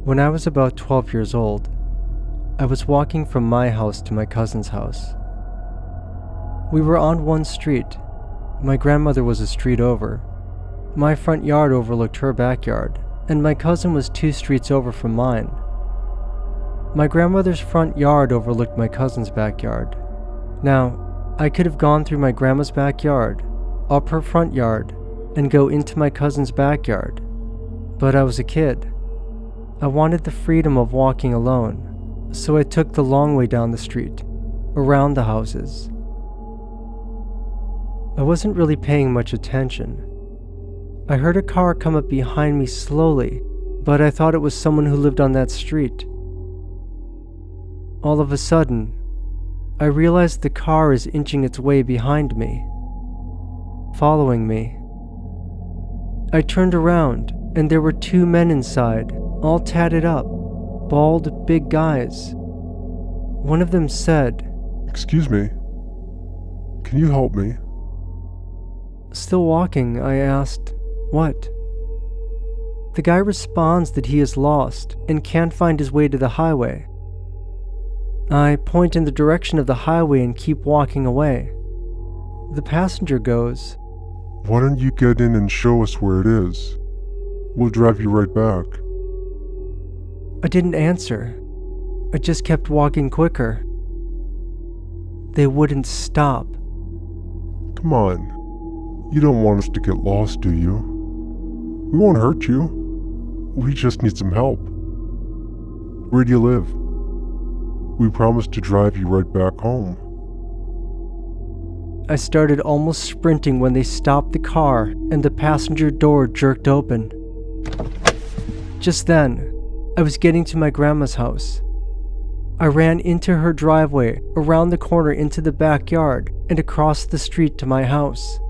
When I was about 12 years old, I was walking from my house to my cousin's house. We were on one street. My grandmother was a street over. My front yard overlooked her backyard, and my cousin was 2 streets over from mine. My grandmother's front yard overlooked my cousin's backyard. Now, I could have gone through my grandma's backyard, up her front yard, and go into my cousin's backyard. But I was a kid. I wanted the freedom of walking alone, so I took the long way down the street, around the houses. I wasn't really paying much attention. I heard a car come up behind me slowly, but I thought it was someone who lived on that street. All of a sudden, I realized the car is inching its way behind me, following me. I turned around, and there were 2 men inside, all tatted up, bald, big guys. One of them said, "Excuse me, can you help me?" Still walking, I asked, "What?" The guy responds that he is lost and can't find his way to the highway. I point in the direction of the highway and keep walking away. The passenger goes, "Why don't you get in and show us where it is? We'll drive you right back." I didn't answer. I just kept walking quicker. They wouldn't stop. "Come on, you don't want us to get lost, do you? We won't hurt you. We just need some help. Where do you live? We promise to drive you right back home." I started almost sprinting when they stopped the car and the passenger door jerked open. Just then, I was getting to my grandma's house. I ran into her driveway, around the corner into the backyard, and across the street to my house.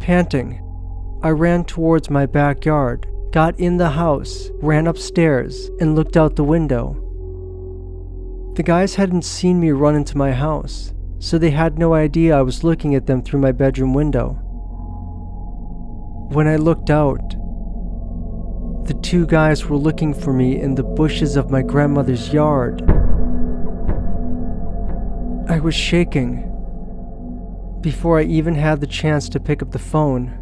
Panting, I ran towards my backyard, got in the house, ran upstairs, and looked out the window. The guys hadn't seen me run into my house, so they had no idea I was looking at them through my bedroom window. When I looked out, the 2 guys were looking for me in the bushes of my grandmother's yard. I was shaking. Before I even had the chance to pick up the phone,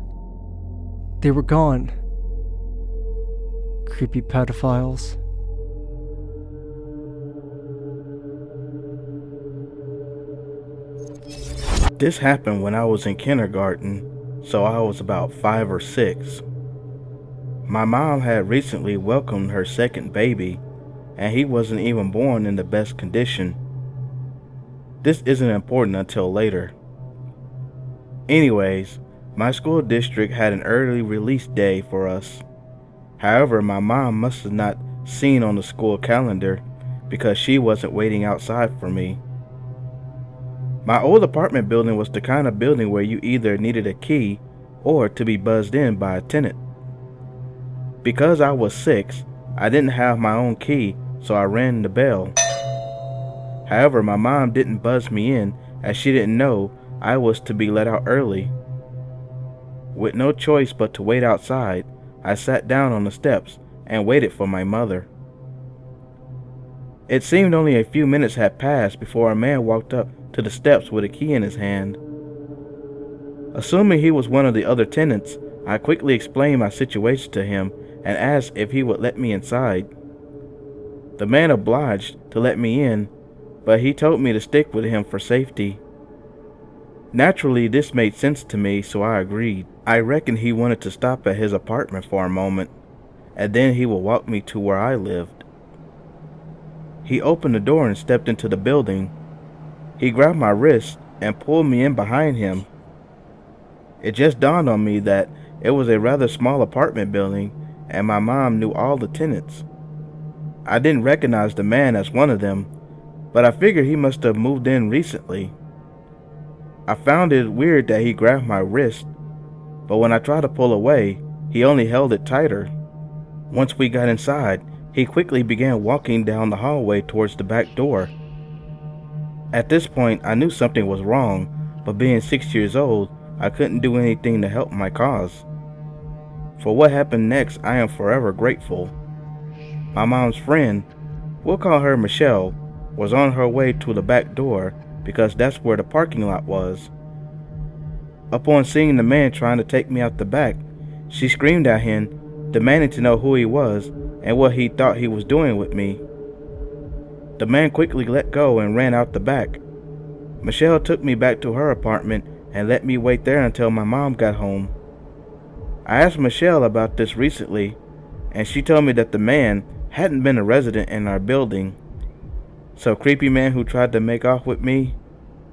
they were gone. Creepy pedophiles. This happened when I was in kindergarten, so I was about 5 or 6. My mom had recently welcomed her second baby, and he wasn't even born in the best condition. This isn't important until later. Anyways, my school district had an early release day for us. However, my mom must have not seen on the school calendar because she wasn't waiting outside for me. My old apartment building was the kind of building where you either needed a key or to be buzzed in by a tenant. Because I was 6, I didn't have my own key, so I rang the bell. However, my mom didn't buzz me in as she didn't know I was to be let out early. With no choice but to wait outside, I sat down on the steps and waited for my mother. It seemed only a few minutes had passed before a man walked up to the steps with a key in his hand. Assuming he was one of the other tenants, I quickly explained my situation to him and asked if he would let me inside. The man obliged to let me in, but he told me to stick with him for safety. Naturally, this made sense to me, so I agreed. I reckoned he wanted to stop at his apartment for a moment, and then he would walk me to where I lived. He opened the door and stepped into the building. He grabbed my wrist and pulled me in behind him. It just dawned on me that it was a rather small apartment building, and my mom knew all the tenants. I didn't recognize the man as one of them, but I figured he must have moved in recently. I found it weird that he grabbed my wrist, but when I tried to pull away, he only held it tighter. Once we got inside, he quickly began walking down the hallway towards the back door. At this point, I knew something was wrong, but being 6 years old, I couldn't do anything to help my cause. For what happened next, I am forever grateful. My mom's friend, we'll call her Michelle, was on her way to the back door because that's where the parking lot was. Upon seeing the man trying to take me out the back, she screamed at him, demanding to know who he was and what he thought he was doing with me. The man quickly let go and ran out the back. Michelle took me back to her apartment and let me wait there until my mom got home. I asked Michelle about this recently, and she told me that the man hadn't been a resident in our building. So creepy man who tried to make off with me,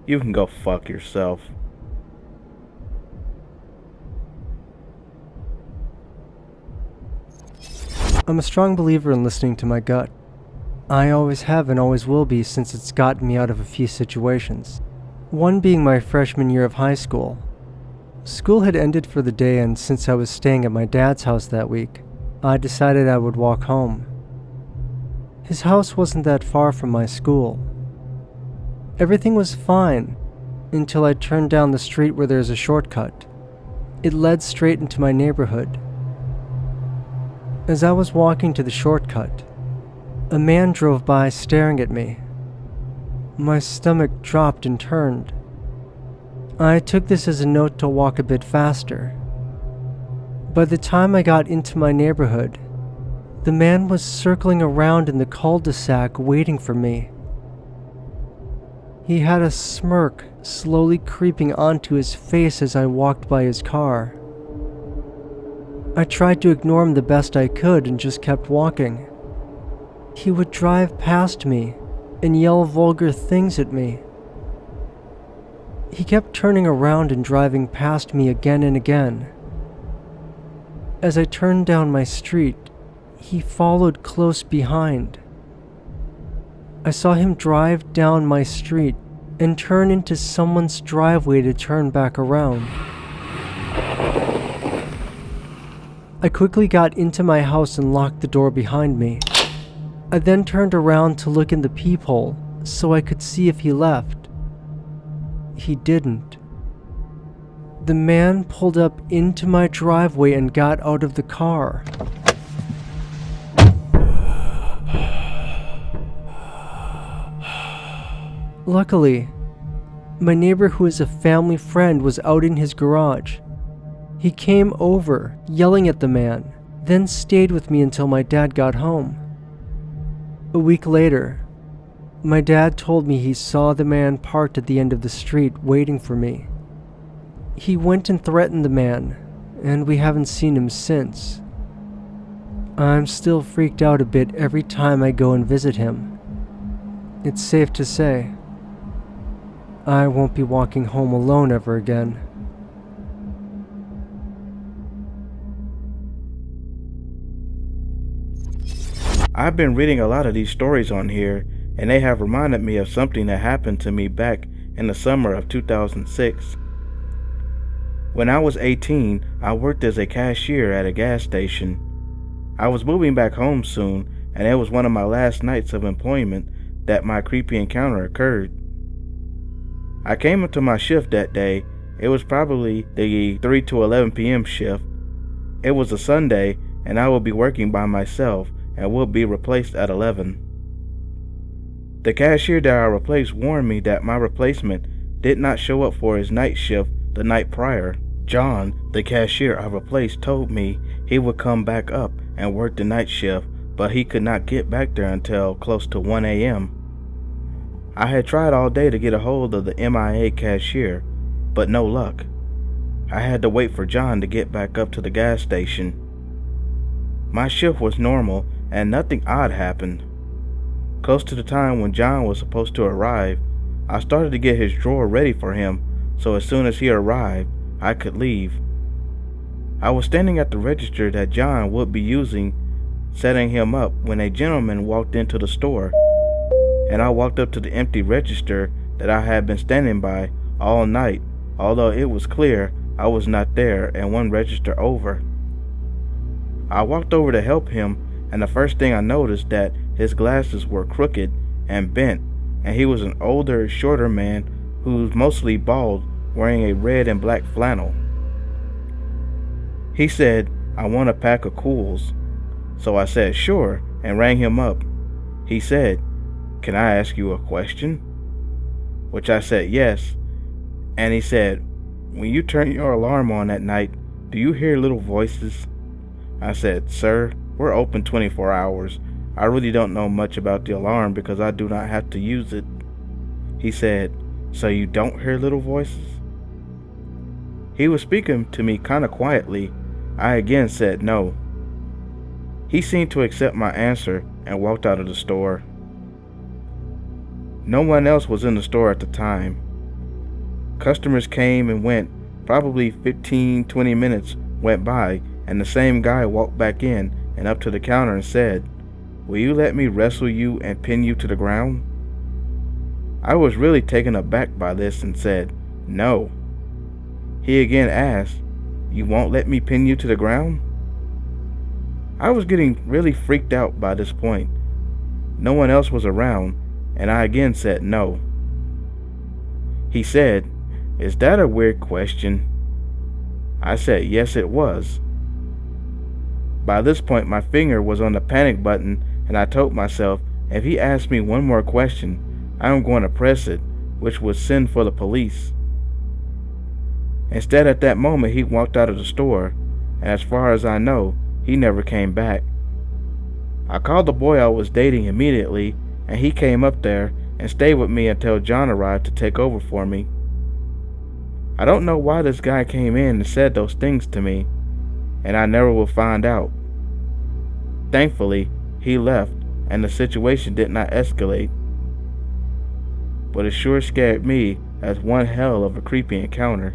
you can go fuck yourself. I'm a strong believer in listening to my gut. I always have and always will be since it's gotten me out of a few situations. One being my freshman year of high school. School had ended for the day, and since I was staying at my dad's house that week, I decided I would walk home. His house wasn't that far from my school. Everything was fine until I turned down the street where there's a shortcut. It led straight into my neighborhood. As I was walking to the shortcut, a man drove by staring at me. My stomach dropped and turned. I took this as a note to walk a bit faster. By the time I got into my neighborhood, the man was circling around in the cul-de-sac waiting for me. He had a smirk slowly creeping onto his face as I walked by his car. I tried to ignore him the best I could and just kept walking. He would drive past me and yell vulgar things at me. He kept turning around and driving past me again and again. As I turned down my street, he followed close behind. I saw him drive down my street and turn into someone's driveway to turn back around. I quickly got into my house and locked the door behind me. I then turned around to look in the peephole so I could see if he left. He didn't. The man pulled up into my driveway and got out of the car. Luckily, my neighbor, who is a family friend, was out in his garage. He came over, yelling at the man, then stayed with me until my dad got home. A week later, my dad told me he saw the man parked at the end of the street waiting for me. He went and threatened the man, and we haven't seen him since. I'm still freaked out a bit every time I go and visit him. It's safe to say, I won't be walking home alone ever again. I've been reading a lot of these stories on here, and they have reminded me of something that happened to me back in the summer of 2006. When I was 18, I worked as a cashier at a gas station. I was moving back home soon, and it was one of my last nights of employment that my creepy encounter occurred. I came into my shift that day. It was probably the 3 to 11 p.m. shift. It was a Sunday, and I would be working by myself and would be replaced at 11. The cashier that I replaced warned me that my replacement did not show up for his night shift the night prior. John, the cashier I replaced, told me he would come back up and work the night shift, but he could not get back there until close to 1 a.m. I had tried all day to get a hold of the MIA cashier, but no luck. I had to wait for John to get back up to the gas station. My shift was normal and nothing odd happened. Close to the time when John was supposed to arrive, I started to get his drawer ready for him, so as soon as he arrived, I could leave. I was standing at the register that John would be using, setting him up, when a gentleman walked into the store, and I walked up to the empty register that I had been standing by all night, although it was clear I was not there and one register over. I walked over to help him, and the first thing I noticed that his glasses were crooked and bent, and he was an older, shorter man who was mostly bald, wearing a red and black flannel. He said, "I want a pack of Cools." So I said, "Sure, and rang him up. He said, "Can I ask you a question?" Which I said yes, and he said, "When you turn your alarm on at night, do you hear little voices?" I said, "Sir, we're open 24 hours. I really don't know much about the alarm because I do not have to use it." He said, "So you don't hear little voices?" He was speaking to me kind of quietly. I again said no. He seemed to accept my answer and walked out of the store. No one else was in the store at the time. Customers came and went. Probably 15-20 minutes went by, and the same guy walked back in and up to the counter and said, "Will you let me wrestle you and pin you to the ground?" I was really taken aback by this and said, "No." He again asked, "You won't let me pin you to the ground?" I was getting really freaked out by this point. No one else was around, and I again said no. He said, "Is that a weird question?" I said yes, it was. By this point, my finger was on the panic button, and I told myself, if he asked me one more question, I am going to press it, which would send for the police. Instead, at that moment, he walked out of the store, and as far as I know, he never came back. I called the boy I was dating immediately, and he came up there and stayed with me until John arrived to take over for me. I don't know why this guy came in and said those things to me, and I never will find out. Thankfully, he left, and the situation did not escalate. But it sure scared me as one hell of a creepy encounter.